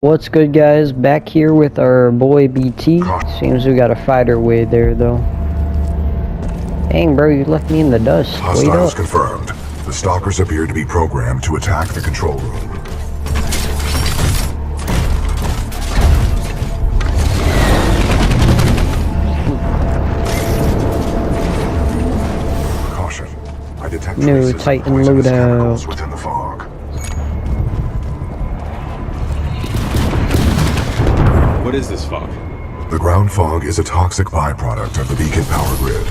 What's good, guys? Back here with our boy BT. Seems we got a fighter way there, though. Dang, bro, you left me in the dust. Hostiles confirmed. The stalkers appear to be programmed to attack the control room. Caution. I detect New Titan loadout within the fog. What is this fog? The ground fog is a toxic byproduct of the beacon power grid.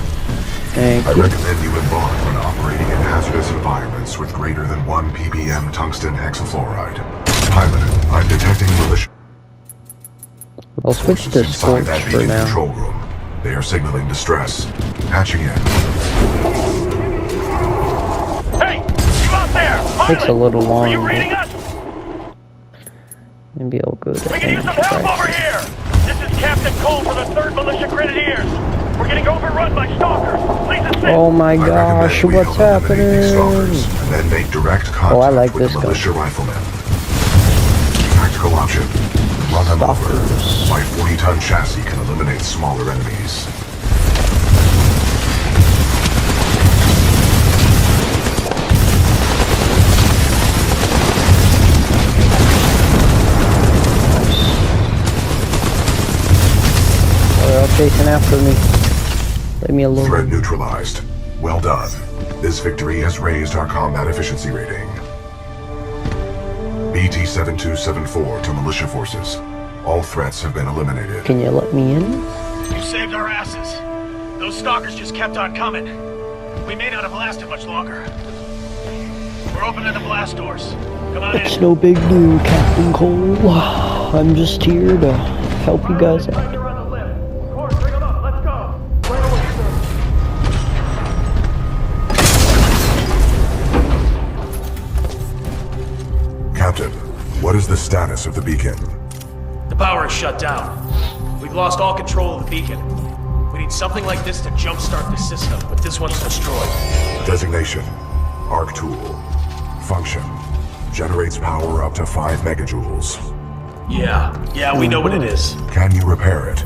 Thank I you. recommend you embark when operating in hazardous environments with greater than 1 ppm tungsten hexafluoride. Pilot, I'm detecting militia. I'll switch to inside Scorch that for beacon now. control room. They are signaling distress. Patching in. Hey, you out there? Takes a little long. Are you reading us? Maybe I'll go to We can use some help over here. This is Captain Cole for the 3rd Militia Grenadiers. We're getting overrun by stalkers. Please assist. Oh my gosh, what's happening? Stalkers, and then make direct contact Oh, I like with this the gun. militia riflemen. Tactical option. Run them over. My 40-ton chassis can eliminate smaller enemies. They're all chasing after me. Leave me alone. Threat neutralized. Well done. This victory has raised our combat efficiency rating. BT-7274 to militia forces. All threats have been eliminated. Can you let me in? You saved our asses. Those stalkers just kept on coming. We may not have lasted much longer. We're opening the blast doors. Come on It's in. no big deal, Captain Cole. I'm just here to help you guys out. You're on the lift. Court, bring them up. Let's go. Right away, sir. Captain, what is the status of the beacon? The power is shut down. We've lost all control of the beacon. We need something like this to jumpstart the system, but this one's destroyed. Designation. Arc tool. Function. Generates power up to 5 megajoules. Yeah, we know what it is. Can you repair it?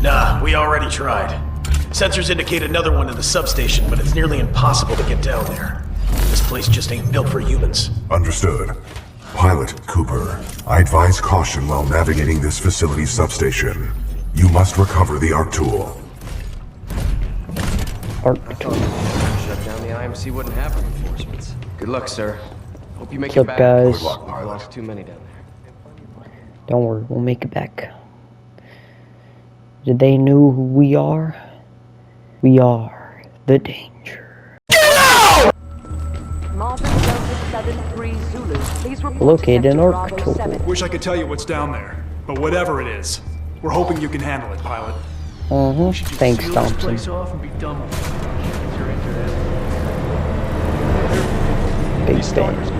Nah, we already tried. Sensors indicate another one in the substation, but it's nearly impossible to get down there. This place just ain't built for humans. Understood. Pilot Cooper, I advise caution while navigating this facility's substation. You must recover the arc tool. Arc tool. Shut down the IMC wouldn't have reinforcements. Good luck, sir. Hope you make What's it up, back. guys? Good luck, We've pilot. lost too many down there. Don't worry, we'll make it back. Did they know who we are? We are the danger. Marvin Delta 73 Zulu. Please report Locate to an Sector arc Bravo tool. 7. Wish I could tell you what's down there, but whatever it is, we're hoping you can handle it, pilot. Thanks, Thompson. Big fans.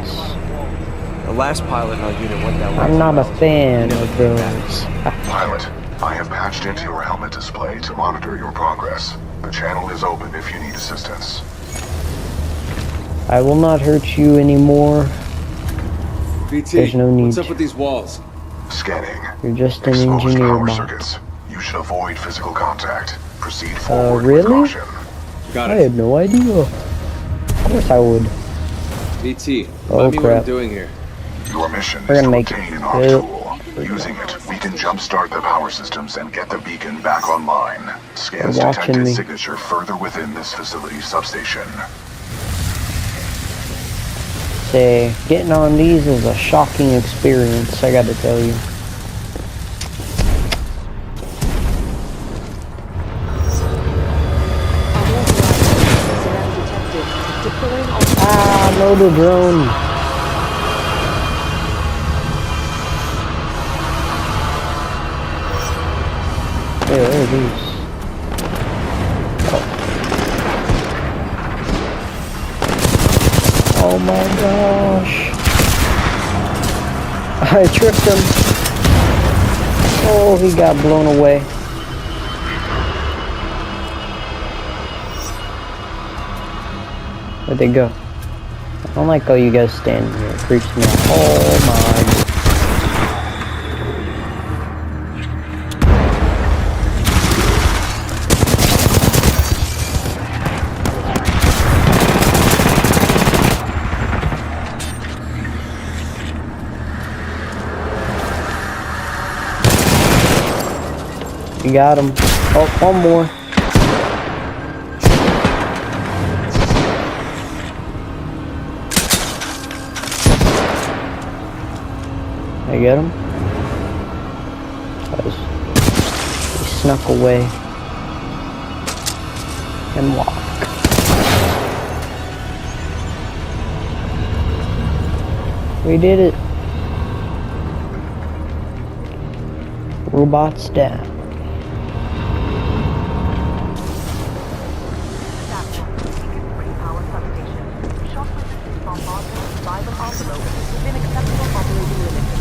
The last pilot in our unit went down. I'm not a fan of those. Pilot, I have patched into your helmet display to monitor your progress. The channel is open if you need assistance. I will not hurt you anymore. BT, There's no need. what's up with these walls? Scanning. You're just an Exposed engineer, power Bob. circuits. You should avoid physical contact. Proceed forward with really? caution. Got I it. had no idea. Of course I would. BT, Oh, remind me what crap. I'm doing here. Your mission We're is gonna to make obtain it. an arc Yep. tool. Using it, we can jumpstart the power systems and get the beacon back online. Scans They're watching detect its me. signature further within this facility's substation. Say, getting on these is a shocking experience, I gotta tell you. Ah, no, the drone. Hey, what are these? Oh my gosh. I tripped him. Oh, he got blown away. Where'd they go? I don't like how you guys standing here. It creeps me out. Oh my. You got him. Oh, one more. I get him. He snuck away and walked. We did it. Robots down. Power substation. Shock resistant bombardment, survival envelope within acceptable operating limits.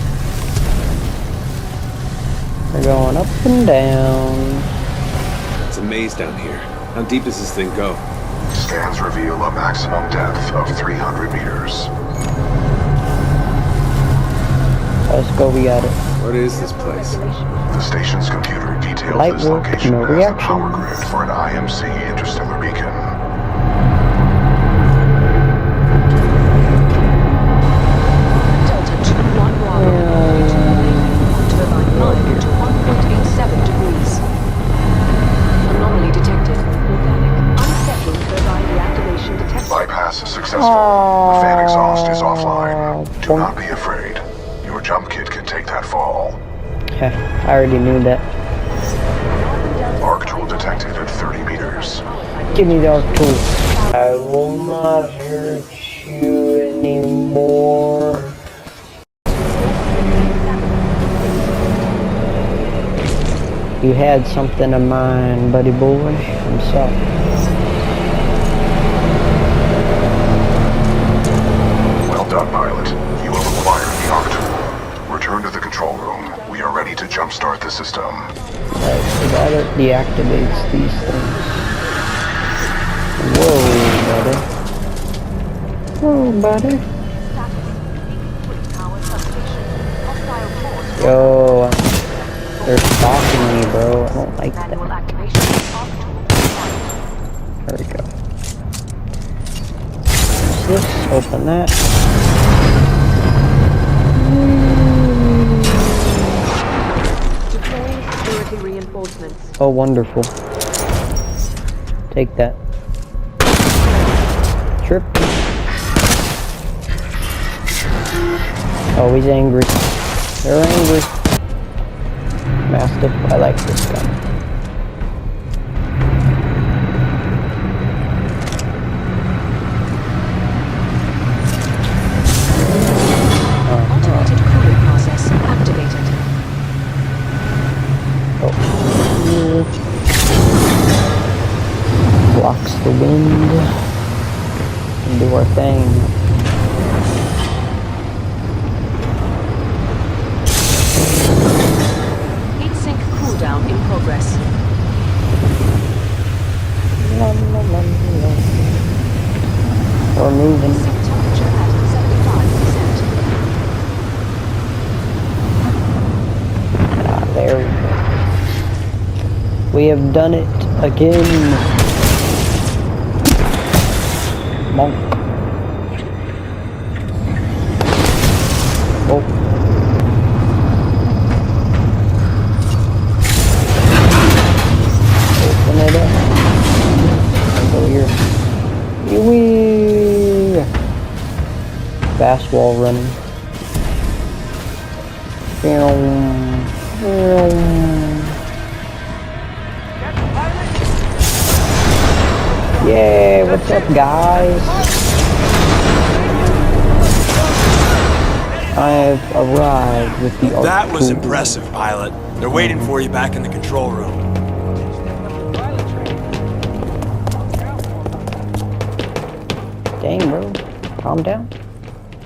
We're going up and down. It's a maze down here. How deep does this thing go? Scans reveal a maximum depth of 300 meters. Let's go, we got it. What is this place? The station's computer details Light this work, location no as the reaction. power grid for an IMC interstellar beacon. Delta 21 Bravo. Turbine 9 to 1.87 degrees. Anomaly detected. Organic. Unsettling turbine reactivation detected. Bypass successful. The fan exhaust is offline. Do not be afraid. Your jump kit can take that fall. I already knew that. Arc tool detected at 30 meters. Give me the arc tool. I will not hurt you anymore. You had something of mine, buddy boy. I'm sorry. Well done, pilot. You have acquired the arc tool. Return to the control room. We are ready to jumpstart the system. Right, so that deactivates these things. Whoa, buddy. Whoa, buddy. Power substation. Hostile force. Yo, they're stalking me, bro. I don't like Manual that. activation. There we go. What's this? Open that. Deploying security reinforcements. Oh, wonderful. Take that. Trip. Oh, he's angry. They're angry. Mastiff, I like this gun. Automated cooling process activated. Blocks the wind. And do our thing. Heatsink cooldown in progress. We're moving. Sink temperature at 75%. Ah, there we go. We have done it again. Monk. Oh. Open it up. Go here. Wee. Fast wall running. Yeah, what's up, guys? I've arrived with the That was tool. impressive, pilot. They're waiting for you back in the control room. Dang, bro. Calm down.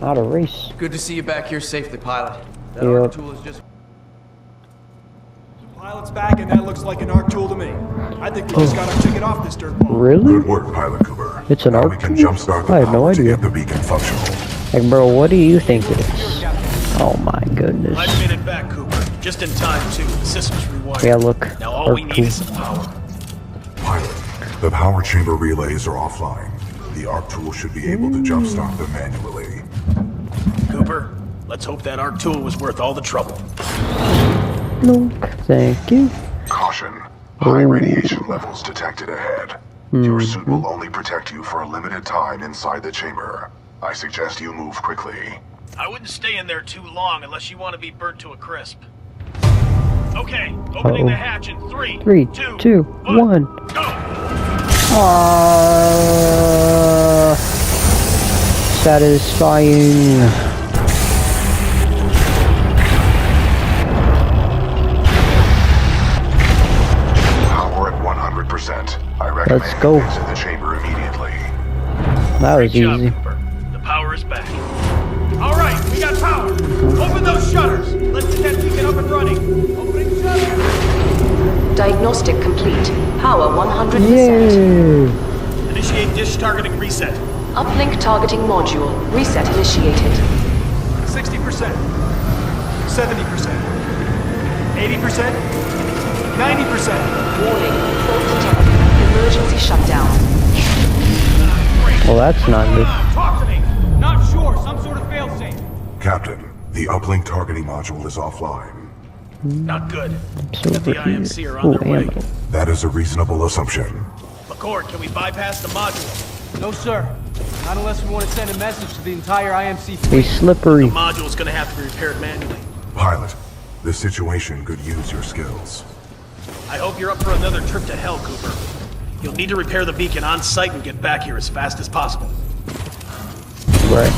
Not a race. Good to see you back here safely, pilot. That Yep. arc tool is just... Pilot's back, and that looks like an arc tool to me. I think we just got our ticket off this dirt ball. Really? Good work, Pilot Cooper. It's an now arc we can tool? jumpstart the I had no power to idea. get the beacon functional. Like, bro, what do you think it is? Oh my goodness. I made it back, Cooper. Just in time, too. The system's rewired. Yeah, look. Now all we Arc need tool. is some power. Pilot, the power chamber relays are offline. The arc tool should be able to jumpstart them manually. Cooper, let's hope that arc tool was worth all the trouble. Look, thank you. Caution. High radiation levels detected ahead. Your suit will only protect you for a limited time inside the chamber. I suggest you move quickly. I wouldn't stay in there too long unless you want to be burnt to a crisp. Okay, opening the hatch in 3, 3, 2, 2, 1. go! Satisfying. Power at 100%. I recommend Let's go. you exit the chamber immediately. That was Good job, easy. Cooper. The power is back. All right, we got power. Open those shutters. Let's get that beacon up and running. Opening shutters. Diagnostic complete. Power 100%. Yay! Initiate dish targeting reset. Uplink targeting module. Reset initiated. 60%. 70%. 80%. 90%. Warning. Fault detected. Emergency shutdown. Well, that's not good. Talk to me. Not sure. Some sort of failsafe. Captain, the uplink targeting module is offline. Not good. So The over here. IMC are on Ooh, their way. ammo. That is a reasonable assumption. McCord, can we bypass the module? No, sir. Not unless we want to send a message to the entire IMC Be fleet. slippery. The module's gonna have to be repaired manually. Pilot, this situation could use your skills. I hope you're up for another trip to hell, Cooper. You'll need to repair the beacon on site and get back here as fast as possible. Right.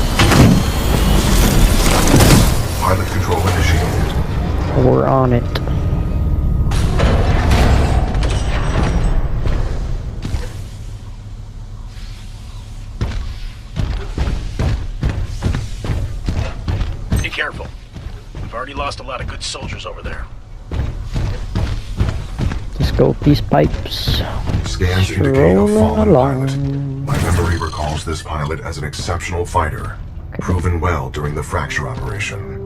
Pilot control initiated. We're on it. Be careful. We've already lost a lot of good soldiers over there. Let's go with these pipes. Scans indicate a Rolling fallen along. pilot. My memory recalls this pilot as an exceptional fighter, proven well during the fracture operation.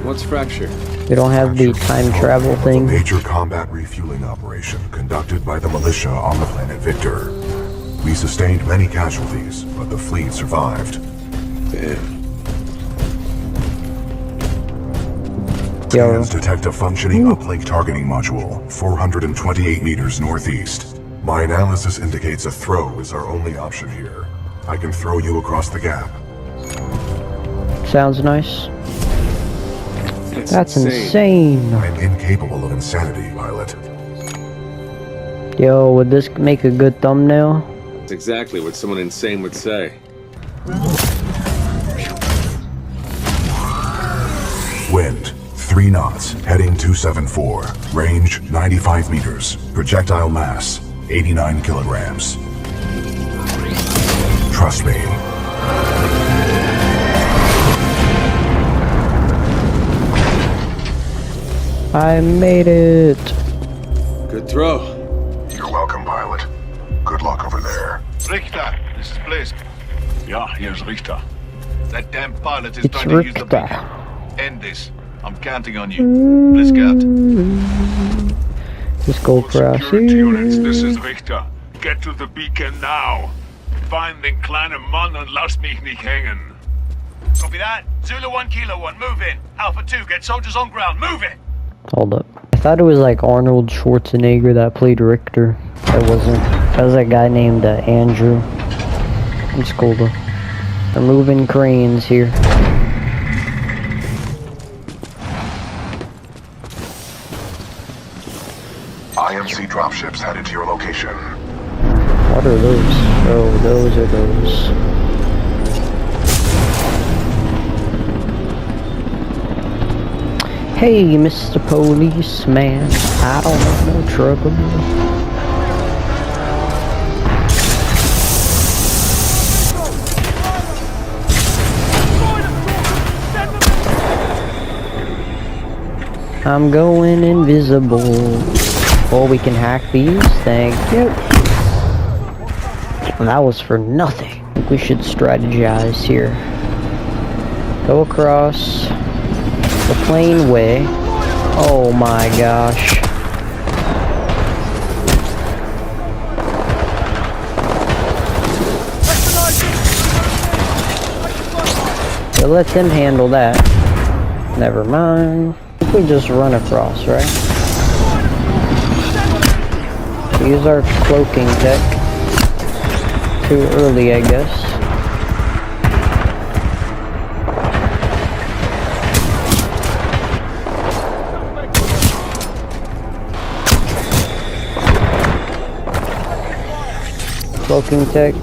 What's fracture? We don't have the time travel A thing. major combat refueling operation conducted by the militia on the planet Victor. We sustained many casualties, but the fleet survived. Damn. Yo, Scans detect a functioning uplink targeting module, 428 meters northeast. My analysis indicates a throw is our only option here. I can throw you across the gap. sounds nice. That's insane. I'm incapable of insanity, pilot. Yo, would this make a good thumbnail? That's exactly what someone insane would say. Wind, 3 knots, heading 274. Range, 95 meters. Projectile mass, 89 kilograms. Trust me. I made it. Good throw. You're welcome, pilot. Good luck over there. Richter, this is Blisk. Yeah, here's Richter. That damn pilot is It's trying to use the Richter. beacon. End this. I'm counting on you. Blisk out. Let's go across Security units, here. this is Richter. Get to the beacon now. Find den kleinen Mann und lass mich nicht hängen. Copy that. Zulu 1, Kilo 1, move in. Alpha 2, get soldiers on ground. Move it. Hold up. I thought it was like Arnold Schwarzenegger that played Richter. That wasn't. That was that guy named Andrew. It's cool though. They're moving cranes here. IMC dropships headed to your location. What are those? Oh, those are those. Hey, Mr. Policeman, I don't want no trouble. I'm going invisible. Oh, we can hack these? Thank you. And that was for nothing. I think we should strategize here. Go across the plain way. Oh my gosh. Yeah, let them handle that. Never mind. think we just run across, right? Use our cloaking tech. Too early, I guess. Cloaking tech.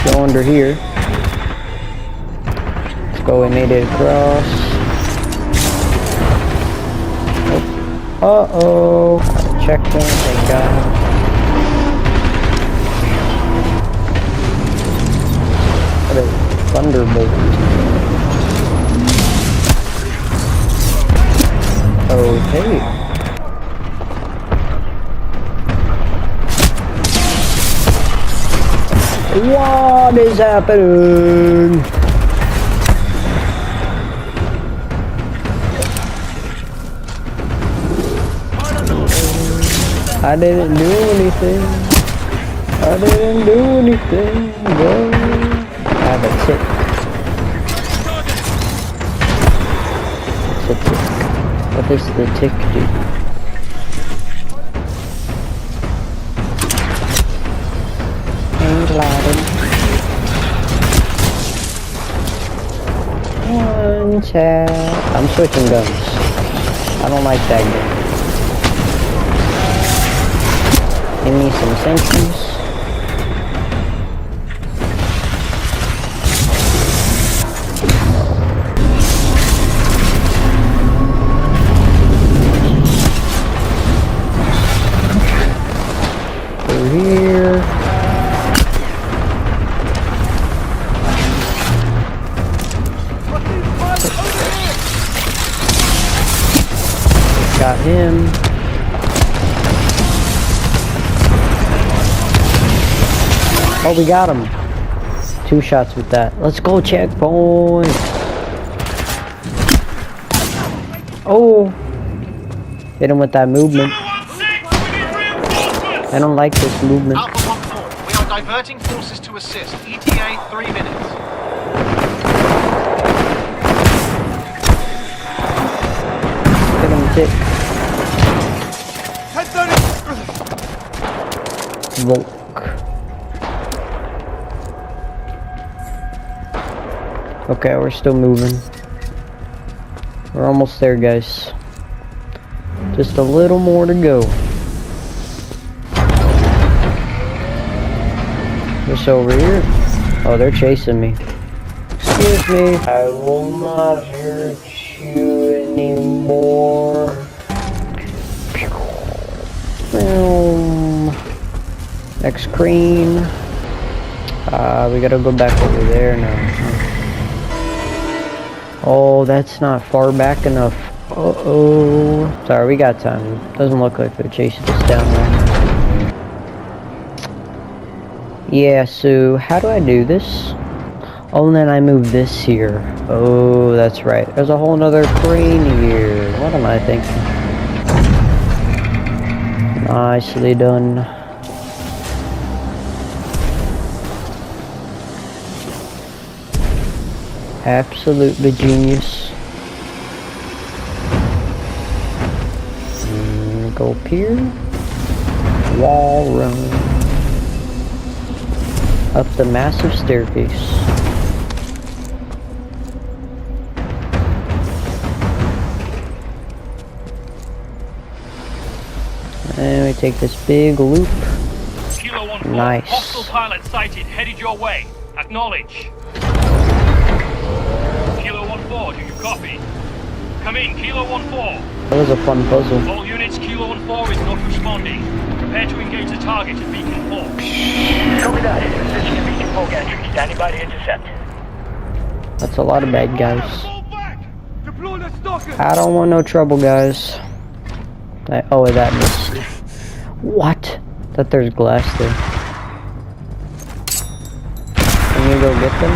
Go under here. Let's go, we made it across. Uh-oh. Checkpoint, thank God. What a thunderbolt. Okay. What is happening? I didn't do anything. I didn't do anything. Bro. I have a tick. It's a tick. What does the tick do? One tap. I'm switching guns. I don't like that gun. Give me some sentries. Over here. Got him. Oh, we got him. 2 shots with that. Let's go, checkpoint. Oh. Hit him with that movement. I don't like this movement. Alpha 1-4, we are diverting forces to assist. ETA 3 minutes. Hit him, tick. Volk. Okay, we're still moving. We're almost there, guys. Just a little more to go. Just over here. Oh, they're chasing me. Excuse me. I will not hurt you anymore. Next screen. We gotta go back over there now. Oh, that's not far back enough. Uh-oh. Sorry, we got time. Doesn't look like they're chasing us down there. Yeah, so how do I do this? Oh, and then I move this here. Oh, that's right. There's a whole nother crane here. What am I thinking? Nicely done. Absolutely genius. Go up here. Wall run. Up the massive staircase. And we take this big loop. Kilo 1-4, nice. Hostile pilot sighted, headed your way. Acknowledge. Kilo 1-4, do you copy? Come in, Kilo 1-4. That was a fun puzzle. All units, Kilo 1-4 is not responding. Prepare to engage the target at Beacon 4. Copy that. Position at Beacon 4 gantry. Standing by to intercept. That's a lot of bad guys. I don't want no trouble, guys. Oh, that missed. What? That there's glass there. Can you go get them?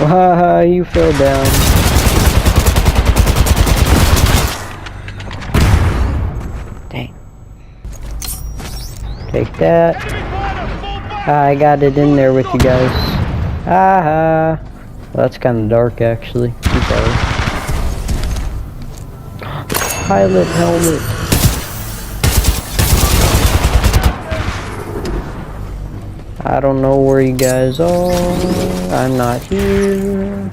Haha, you fell down. Dang. Take that. I got it in there with you guys. Well, that's kind of dark, actually. I'm sorry. Pilot helmet. I don't know where you guys are. I'm not here.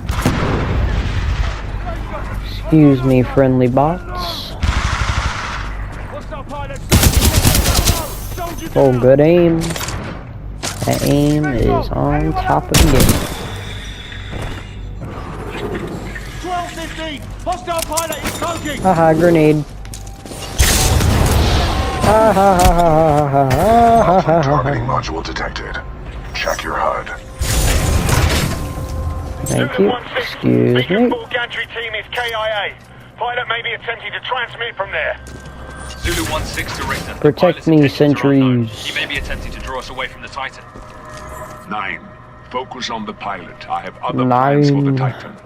Excuse me, friendly bots. Oh, good aim. That aim is on top of the game. 12-15! Hostile pilot is smoking! Haha, grenade. Ha ha ha ha ha ha ha. Targeting module detected. Check your HUD. Thank you. Excuse me. Full gantry team is KIA. Pilot may be attempting to transmit from there. Zulu 1-6 to Richter. Protect me, sentries. He may be attempting to draw us away from the Titan. 9. Focus on the pilot. I have other plans for the Titan.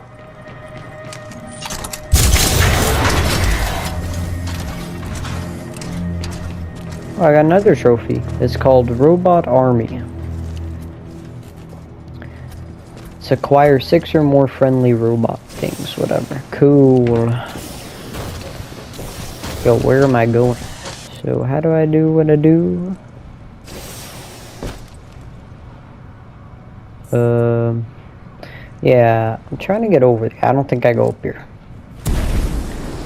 I got another trophy. It's called Robot Army. It's acquire 6 or more friendly robot things, whatever. Cool. Yo, where am I going? So how do I do what I do? Yeah, I'm trying to get over there. I don't think I go up here.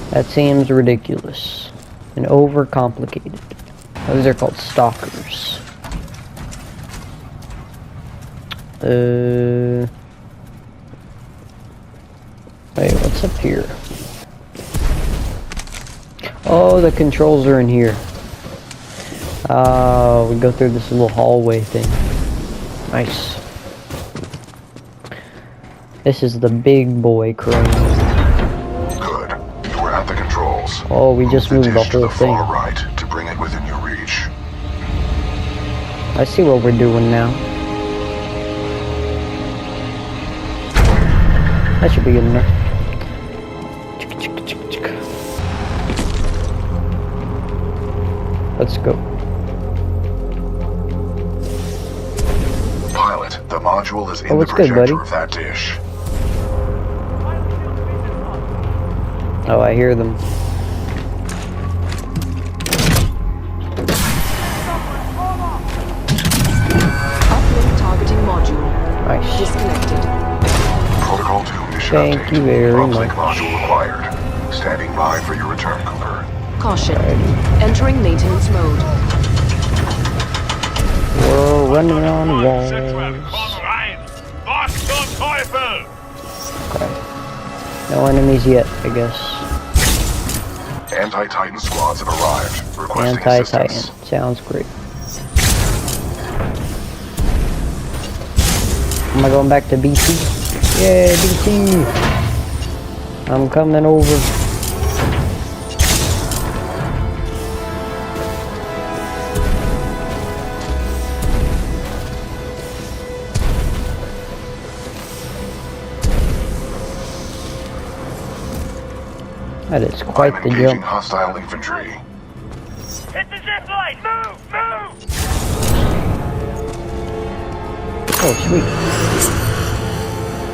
That seems ridiculous and overcomplicated. Those are called stalkers. Wait, what's up here? Oh, the controls are in here. We go through this little hallway thing. Nice. This is the big boy crane. Good. You were at the controls. Oh, we just moved the whole thing. Far right to bring it within your reach. I see what we're doing now. That should be good enough. Let's go. Pilot, the module is in the what's good, projector buddy? of that dish. Oh, I hear them. Uplink targeting module. Nice. Disconnected. Protocol 2 mission Thank update. you very Uplink much. module acquired. Standing by for your return, Cooper. Caution. Entering maintenance mode. We're running on walls. Okay. No enemies yet, I guess. Anti-Titan squads have arrived, requesting Anti-Titan. assistance. Sounds great. Am I going back to BT? Yeah, BT! I'm coming over. That is quite the Engaging jump. hostile infantry. Hit the zip line! Move! Move! Oh, sweet.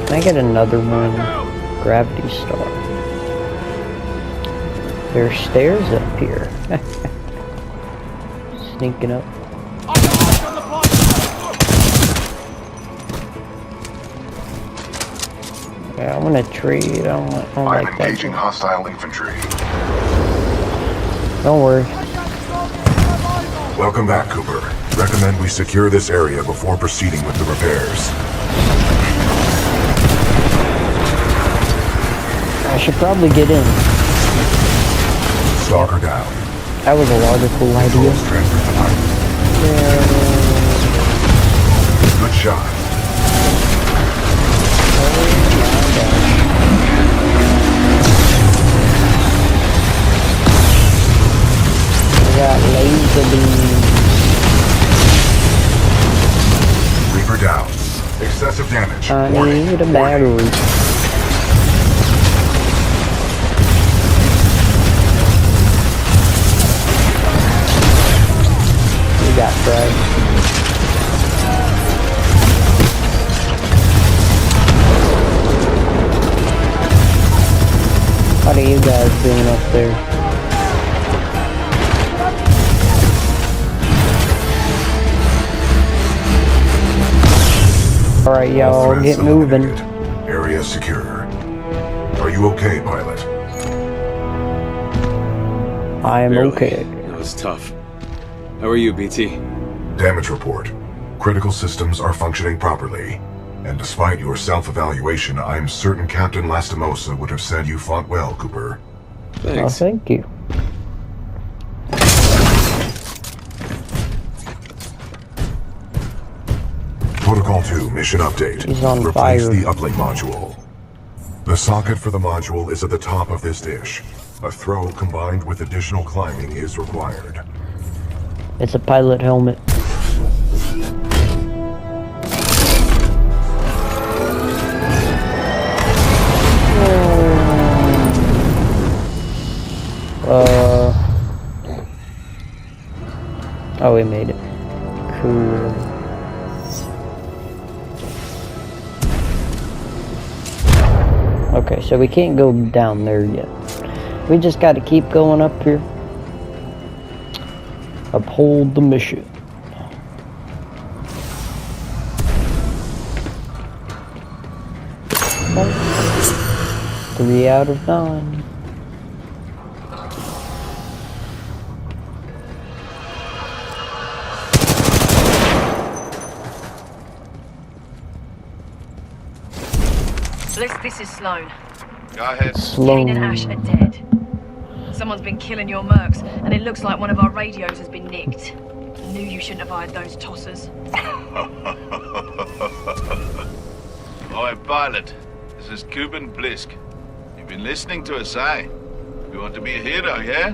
Can I get another one? Gravity star. There's stairs up here. Sneaking up. Yeah, I want to trade. I don't I'm like that. engaging hostile infantry. Don't worry. Welcome back, Cooper. Recommend we secure this area before proceeding with the repairs. I should probably get in. Stalker down. That was a logical idea. Transfer to Titan. Good shot. We got laser beams. Reaper down. Excessive damage. I Warning. need a battery. We got fragged. What are you guys doing up there? Alright, y'all, get moving. Area secure. Are you okay, pilot? I am okay. That was tough. How are you, BT? Damage report. Critical systems are functioning properly. And despite your self-evaluation, I'm certain Captain Lastimosa would have said you fought well, Cooper. Thanks. Oh, thank you. Protocol 2 mission update. He's on Replace fire. the uplink module. The socket for the module is at the top of this dish. A throw combined with additional climbing is required. It's a pilot helmet. Oh, we made it. Cool. Okay, so we can't go down there yet. We just gotta keep going up here. Uphold the mission. Okay. 3 out of 9. This is Sloan. Go ahead. Kane and Ash are dead. Someone's been killing your mercs, and it looks like one of our radios has been nicked. I knew you shouldn't have hired those tossers. Oi, pilot. This is Cuban Blisk. You've been listening to us, eh? You want to be a hero, yeah?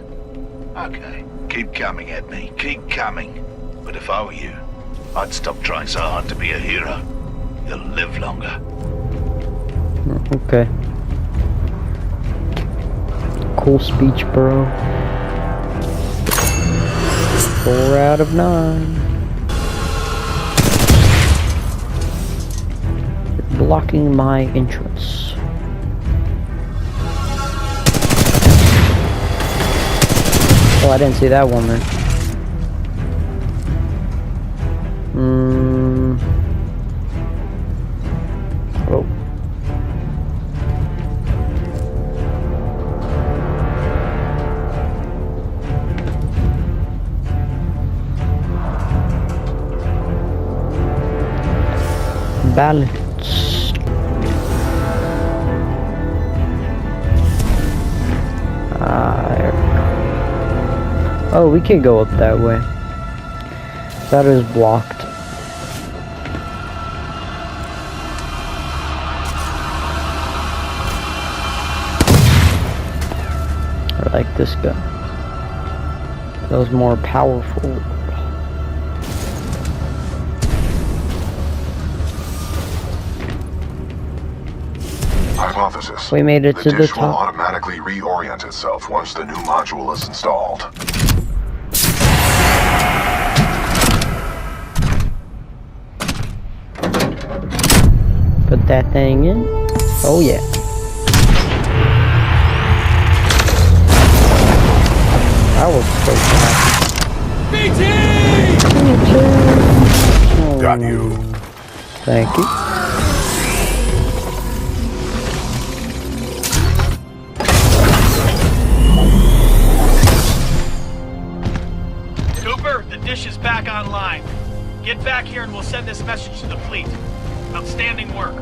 Okay. Keep coming at me. Keep coming. But if I were you, I'd stop trying so hard to be a hero. You'll live longer. Okay. Cool speech, bro. 4 out of 9. You're blocking my entrance. Oh, I didn't see that one there. Oh. Balance. Oh, we can go up that way. That is blocked. I like this gun. Feels more powerful. Hypothesis. We made it to the dish will top. automatically reorient itself once the new module is installed. Put that thing in. Oh yeah. That was so fast. BT! Got you. Thank you. Cooper, the dish is back online. Get back here and we'll send this message to the fleet. Outstanding work.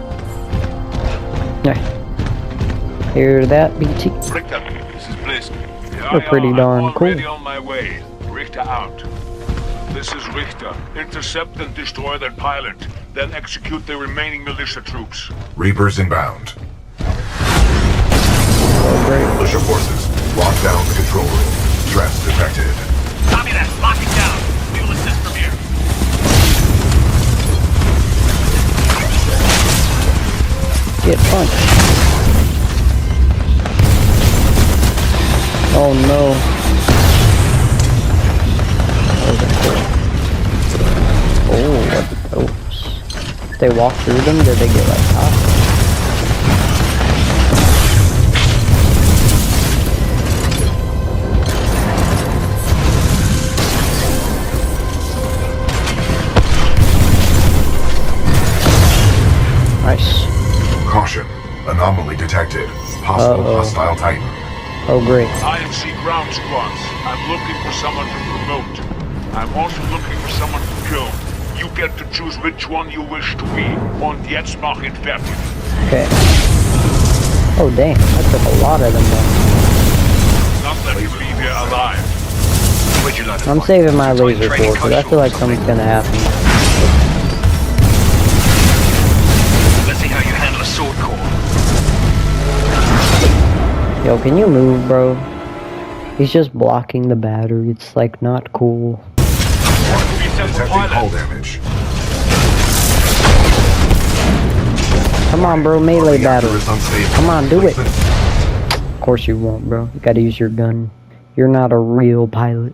Yeah. Hear that, BT? Richter, this is Blisk. They're pretty darn I'm cool. already on my way. Richter out. This is Richter. Intercept and destroy that pilot. Then execute the remaining militia troops. Reapers inbound. Oh, great. Militia forces, lock down the control room. Threats detected. Copy that. Lock it down. We will assist from here. Get punched. Oh no. Oh, what? Oops. They walk through them, did they get like hot? Caution. Anomaly detected. Possible hostile Titan. Oh, great. IMC ground squads. I'm looking for someone to promote. I'm also looking for someone to kill. You get to choose which one you wish to be. Und jetzt mach ihn fertig. Okay. Oh, dang. That took a lot of them, though. Not let him leave here alive. I'm saving my laser core, because I feel like something's gonna happen. Let's see how you handle a sword core. Yo, can you move, bro? He's just blocking the battery. It's like not cool. Detecting hull damage. Come on, bro, melee battle. Reactor is unstable. Come on, do it. Of course you won't, bro. You gotta use your gun. You're not a real pilot.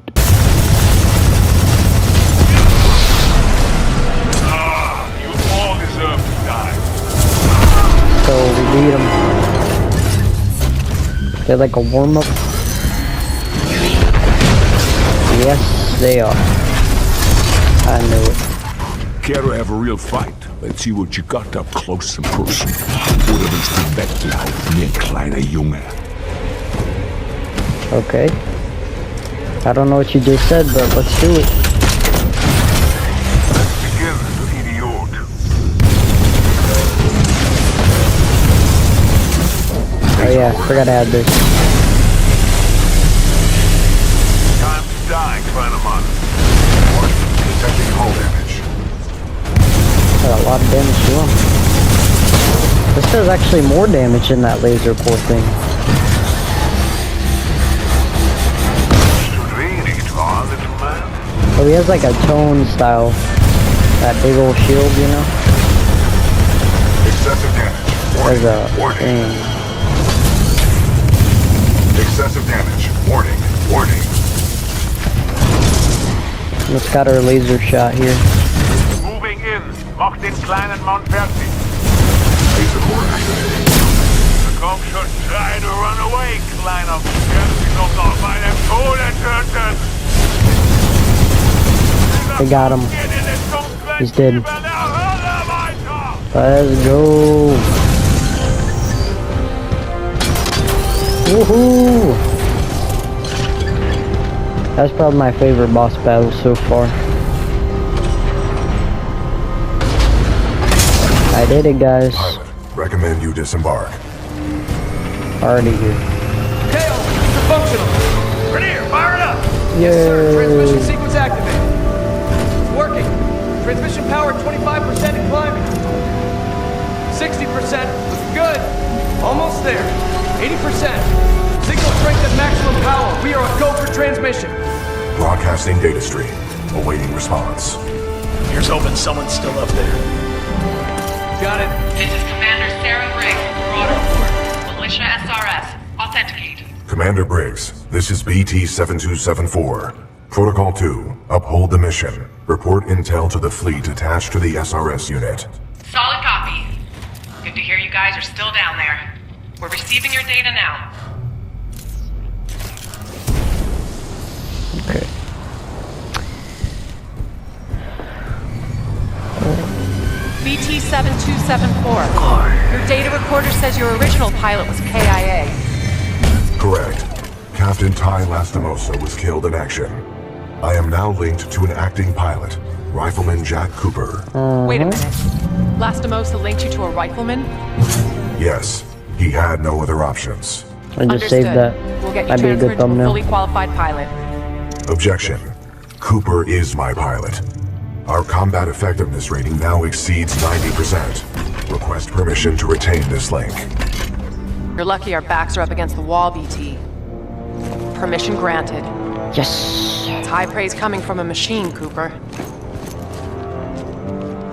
You all deserve to die. So we beat them. They're like a warm-up. Yes, they are. I knew it. Care to have a real fight? Let's see what you got up close and personal. Oder willst du weglaufen, ihr kleiner Junge? Okay. I don't know what you just said, but let's do it. Let's begin, idiot. Oh yeah, forgot to add this. Time to die, Kleiner. Detecting hull damage. Got a lot of damage to him. This does actually more damage than that laser core thing. Oh, he has like a tone style. That big old shield, you know? Excessive damage. There's a Warning. thing. Excessive damage. Warning. Warning. Let's got our laser shot here. Moving in. Mach den kleinen Mann fertig. Laser core activated. Komm schon, try to run away, Kleiner. Werden Sie doch noch meinem Tode töten. We got him. He's dead. Let's go. Woohoo! That's probably my favorite boss battle so far. I did it, guys. Pilot, recommend you disembark. Already here. Tails, it's functional. Rainier, fire it up. Yay. Yes, sir. Transmission sequence activated. It's working. Transmission power 25% and climbing. 60%. Looking good. Almost there. 80%. Signal strength at maximum power. We are a go for transmission. Broadcasting data stream. Awaiting response. Here's hoping someone's still up there. Got it. This is Commander Sarah Briggs, Broader Report. Militia SRS. Authenticate. Commander Briggs, this is BT-7274. Protocol 2, uphold the mission. Report intel to the fleet attached to the SRS unit. Solid copy. Good to hear you guys are still down there. We're receiving your data now. Okay. BT-7274. Your data recorder says your original pilot was KIA. Correct. Captain Ty Lastimosa was killed in action. I am now linked to an acting pilot, Rifleman Jack Cooper. Wait a minute. Lastimosa linked you to a rifleman? Yes, he had no other options. I just saved that. We'll get you That'd be a transferred good to a thumbnail. fully qualified pilot. Objection. Cooper is my pilot. Our combat effectiveness rating now exceeds 90%. Request permission to retain this link. You're lucky our backs are up against the wall, BT. Permission granted. Yes. It's high praise coming from a machine, Cooper.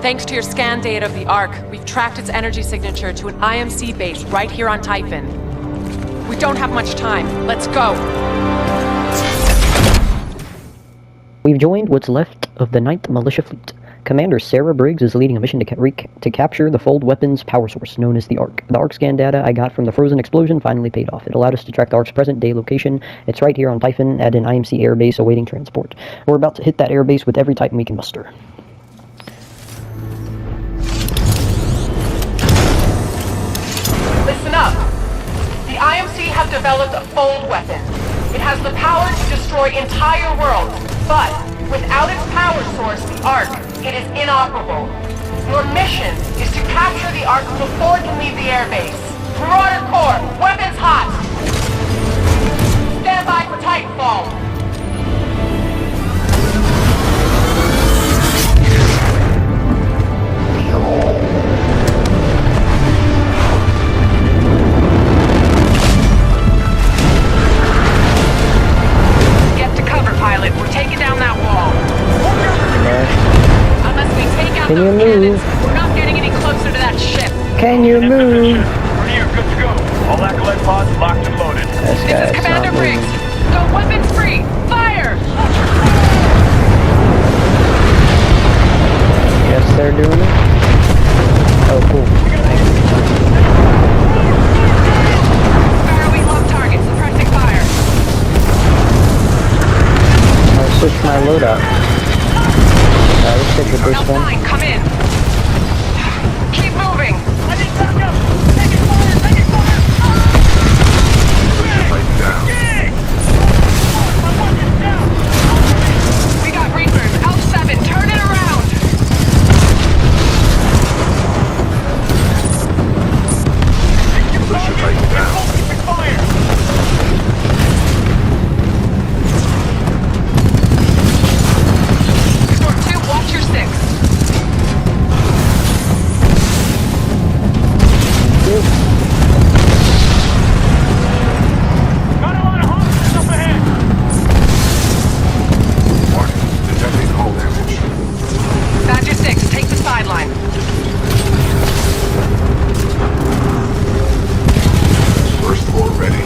Thanks to your scan data of the Ark, we've tracked its energy signature to an IMC base right here on Typhon. We don't have much time. Let's go. We've joined what's left of the 9th Militia Fleet. Commander Sarah Briggs is leading a mission to capture the fold weapons power source known as the Ark. The Ark scan data I got from the frozen explosion finally paid off. It allowed us to track the Ark's present-day location. It's right here on Typhon at an IMC airbase awaiting transport. We're about to hit that airbase with every Titan we can muster. have developed a fold weapon. It has the power to destroy entire worlds, but without its power source, the Ark, it is inoperable. Your mission is to capture the Ark before it can leave the airbase. Marauder Corps, weapons hot! Stand by for Titanfall. Get to cover, pilot. We're taking down that wall. Unless we take out those cannons, we're not getting any closer to that ship. Can you move? We're here, good to go. All acolyte pods locked and loaded. This is Commander Briggs. Go weapons free. Fire! Yes, they're doing it. Oh, cool. Sparrow, we love target. Suppressing fire. I'll switch my loadout. Let's stick with this one. Fine, come in. Keep moving. We got Reapers. L7, turn it around. Militia Titan down. Storm 2, watch your 6. Got a lot of hostiles up ahead. Warning, detecting hull damage. Badger 6, take the sideline. First floor ready.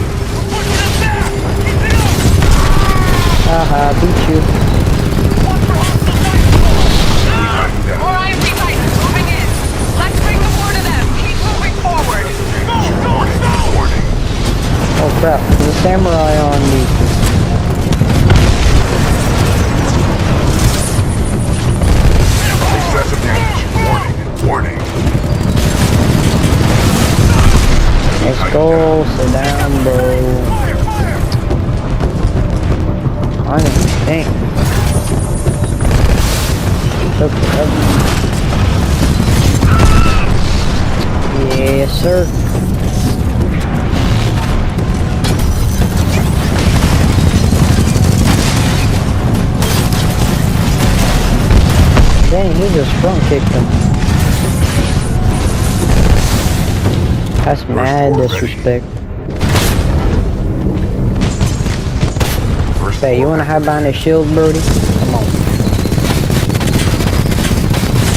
Haha, beat you. More IMC Titans moving in. Let's bring the war to them. Keep moving forward. Warning. Oh crap, there's a samurai on me. Excessive damage. Warning. Let's go, sit down, bro. I think. Took forever. Yes, sir. Dang, he just front kicked him. That's mad disrespect. Hey, you wanna hide behind the shield, Brody? Come on.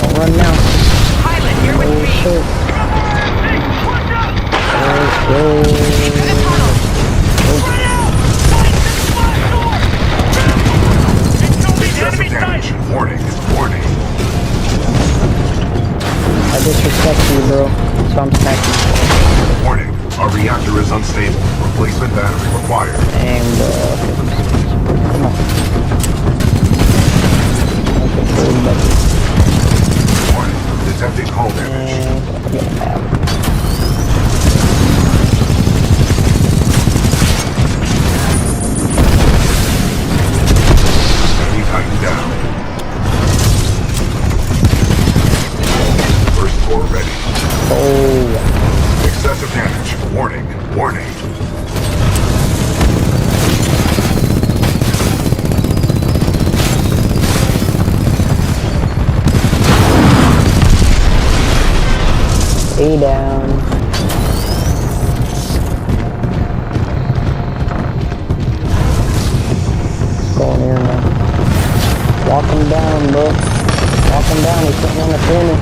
Don't run now. Pilot, you're with me. Shit. Let's go. Excessive damage. Warning. I disrespect you, bro. So I'm smacking you. Warning. Our reactor is unstable. Replacement battery required. And, come on. Okay, cool, buddy. Warning. Detecting hull damage. Enemy Titan down. First floor ready. Oh. Excessive damage. Warning. Stay down. Going in now. Walk him down, bro. Walk him down. He's sitting on the corner.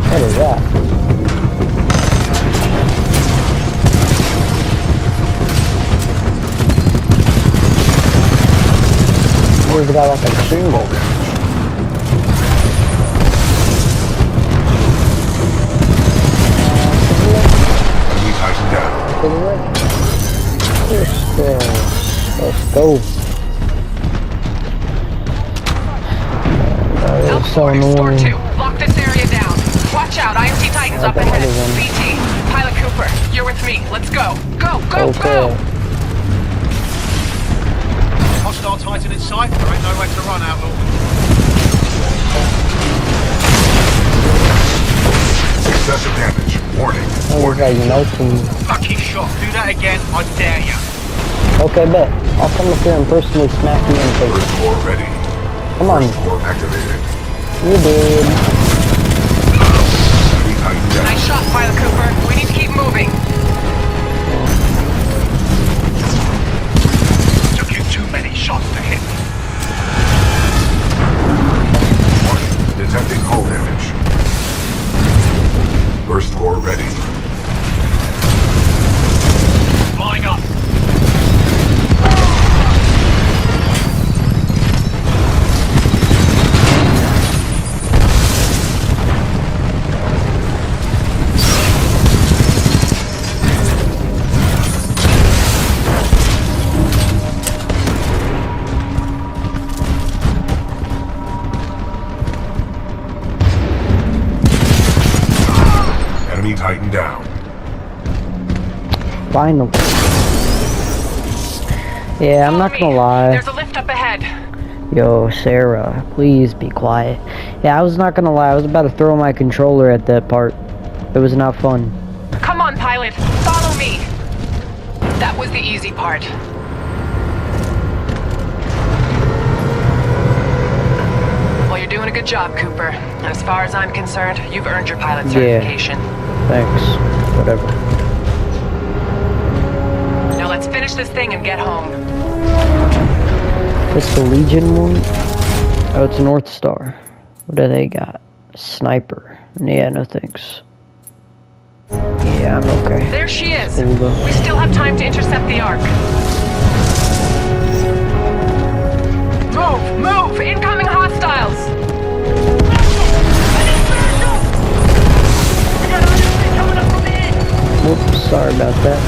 What is that? He's got like a shingle. Let's go. So Store 2, lock this area down. Watch out, IMC Titans up ahead. BT, Pilot Cooper, you're with me. Let's go. Go. Okay. Hostile Titan in sight. There ain't nowhere to run, Outlaw. Excessive damage. Warning. Oh, okay, you know, Lucky shot. Do that again, I dare you. okay, bet. I'll come up here and personally smack you in the face. First floor ready. Come on. First floor activated. You did. Enemy Titan down. Nice shot, Pilot Cooper. We need to keep moving. Took you too many shots to hit. Warning. Detecting hull damage. First floor ready. Flying up. Enemy Titan down. Finally. Yeah, I'm not gonna lie. There's a lift up ahead. Yo, Sarah, please be quiet. Yeah, I was not gonna lie. I was about to throw my controller at that part. It was not fun. Come on, pilot. Follow me. That was the easy part. Well, you're doing a good job, Cooper. As far as I'm concerned, you've earned your pilot certification. Thanks. Whatever. Now let's finish this thing and get home. It's the Legion one? Oh, it's North Star. What do they got? Sniper. Yeah, no thanks. Yeah, I'm okay. There she is. Cool, though. We still have time to intercept the Ark. Move! Move! Incoming hostiles! Whoops, sorry about that.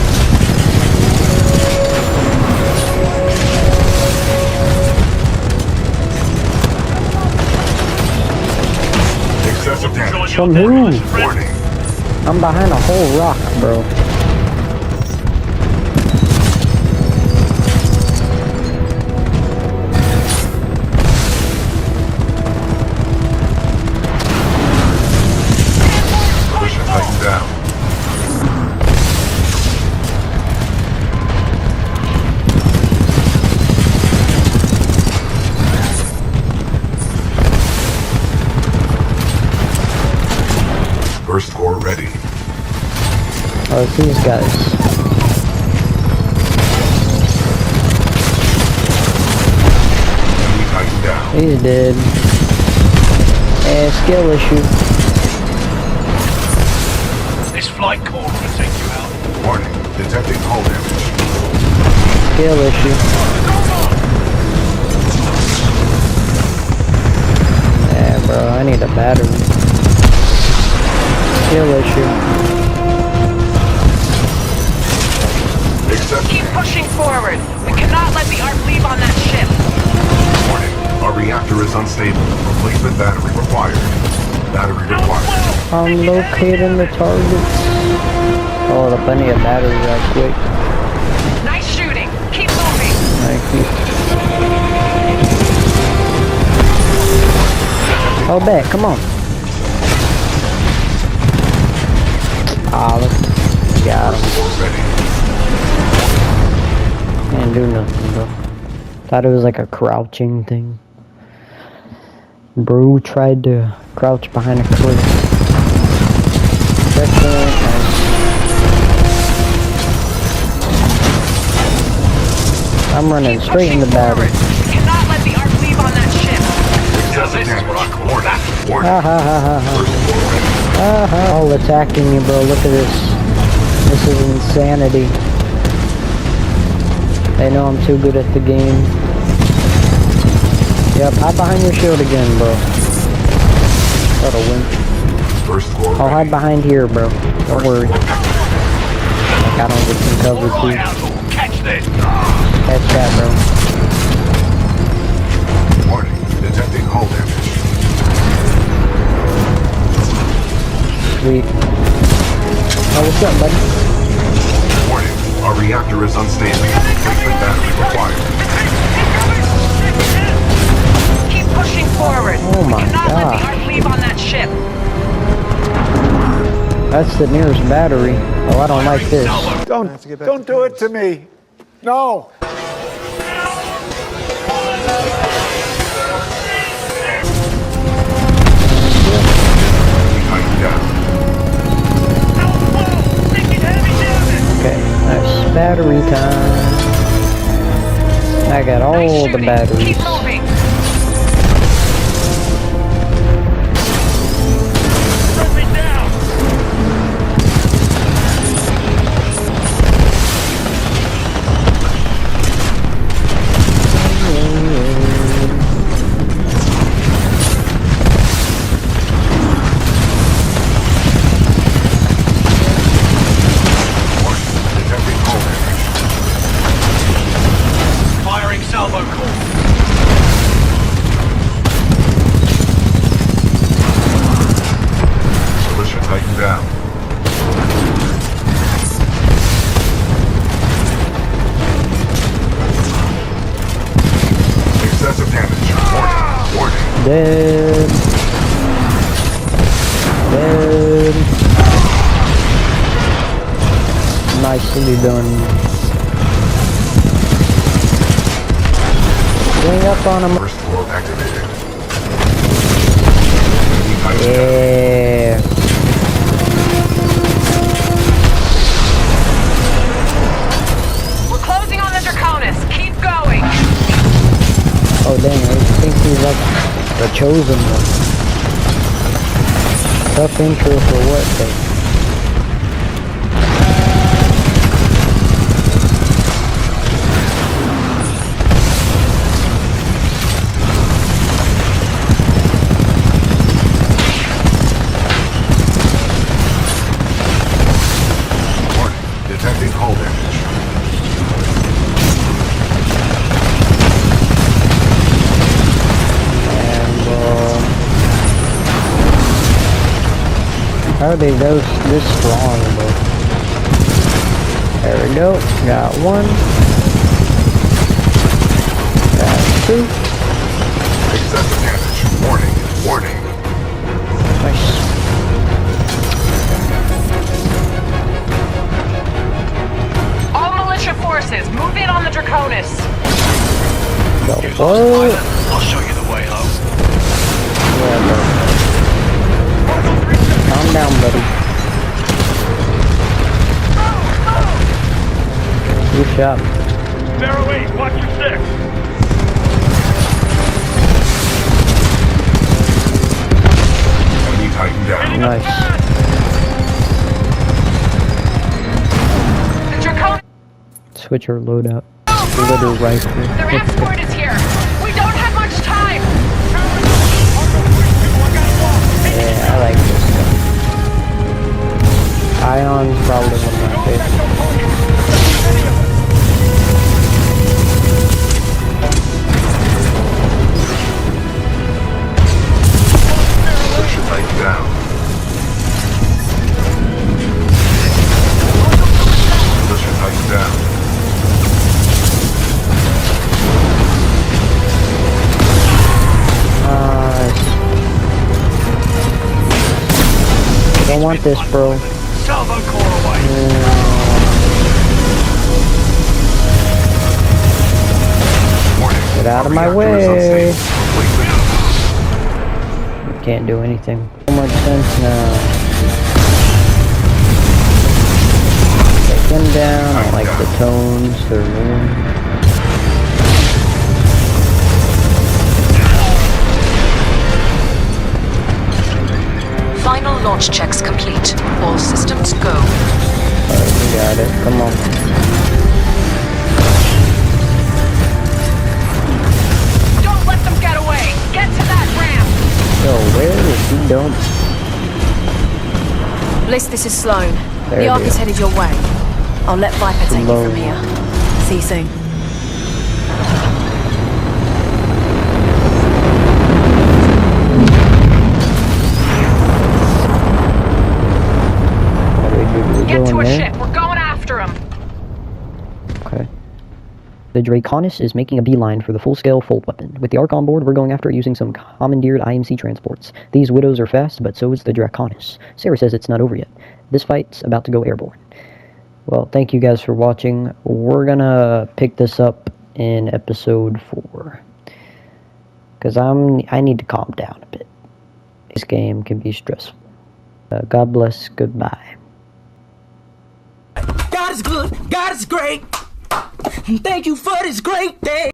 Excessive damage. From who? Warning. I'm behind a whole rock, bro. Militia Titan down. First floor ready. Oh, it's these guys. Enemy Titan down. He's dead. Yeah, skill issue. This flight core will take you out. Warning. Detecting hull damage. Skill issue. Yeah, bro, I need a battery. Skill issue. Keep pushing forward. We cannot let the Ark leave on that ship. Warning. Our reactor is unstable. Replacement battery required. Battery required. I'm locating the targets. Oh, the plenty of battery right quick. Nice shooting. Keep moving. Thank you. Oh, bet. Come on. Ah, look. Got him. Can't do nothing, bro. Thought it was like a crouching thing. Bro tried to crouch behind a cliff. Checkpoint. I'm running straight in the battery. We cannot let the Ark leave on that ship. Excessive damage. Warning. Ha ha ha ha ha. Ha ha. All attacking you, bro. Look at this. This is insanity. They know I'm too good at the game. Yep, hide behind your shield again, bro. That'll win. First floor I'll hide behind here, bro. Don't worry. Like I don't get some cover too. Catch this! Catch that, bro. Warning. Detecting hull damage. Sweet. Oh, what's up, buddy? Warning. Our reactor is unstable. Replacement battery required. pushing forward. Oh my we cannot let God. the Ark leave on that ship. That's the nearest battery. Oh, I don't like this. Don't do it to me. No. Okay, nice battery time. I got all the batteries. Keep moving. Firing salvo core. Militia tighten down. Excessive damage. Warning. Dead. Dead. Nicely done. Bring up on him. First floor activated. Yeah. We're closing on the Draconis. Keep going. Oh dang, I think he's like the chosen one. Tough intro for what though? Detecting hull damage. And how are they this strong though? There we go. Got one. Got two. Excessive damage. Warning. Warning. Nice. All militia forces, move in on the Draconis. What? I'll show you the way home. Yeah, calm down, buddy. Good shot. Barrow 8, watch your 6. Enemy tighten down. Nice. The Draconis. Switch our loadout. Glitter rifle. Their escort is here. We don't have much time. Yeah, I like this stuff. Ion's probably one of my favorites. Militia tighten down. Militia tighten down. I don't want this, bro. Salvo core away. Get out of my way. Can't do anything. So much sense now. Take them down. I like the tones. They're warm. Final launch checks complete. All systems go. Alright, we got it. Come on. Don't let them get away. Get to that ramp. Yo, where is he going? Bliss, this is Sloan. There The Ark we is go. headed your way. I'll let Viper take you Sloan. from here. See you soon. Get to a there? ship. We're going after him. Okay. The Draconis is making a beeline for the full-scale fold weapon. With the Ark on board, we're going after it using some commandeered IMC transports. These Widows are fast, but so is the Draconis. Sarah says it's not over yet. This fight's about to go airborne. Well, thank you guys for watching. We're gonna pick this up in episode 4. Because I need to calm down a bit. This game can be stressful. God bless, goodbye. God is good, God is great. Thank you for this great day.